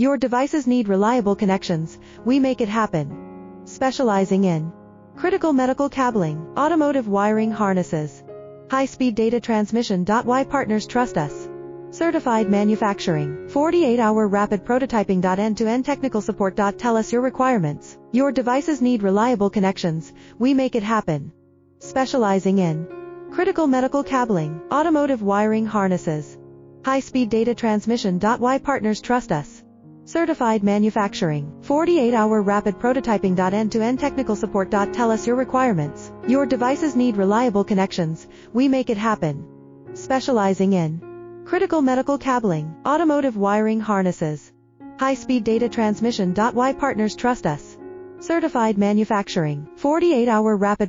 Your devices need reliable connections, we make it happen. Specializing in critical medical cabling, automotive wiring harnesses, high-speed data transmission. Why partners trust us? Certified manufacturing, 48-hour rapid prototyping. End-to-end technical support. Tell us your requirements. Your devices need reliable connections, we make it happen. Specializing in critical medical cabling, automotive wiring harnesses, high-speed data transmission. Why partners trust us? Certified manufacturing, 48-hour rapid prototyping. End-to-end technical support. Tell us your requirements. Your devices need reliable connections, we make it happen. Specializing in critical medical cabling, automotive wiring harnesses, high-speed data transmission. Why partners trust us? Certified manufacturing, 48-hour rapid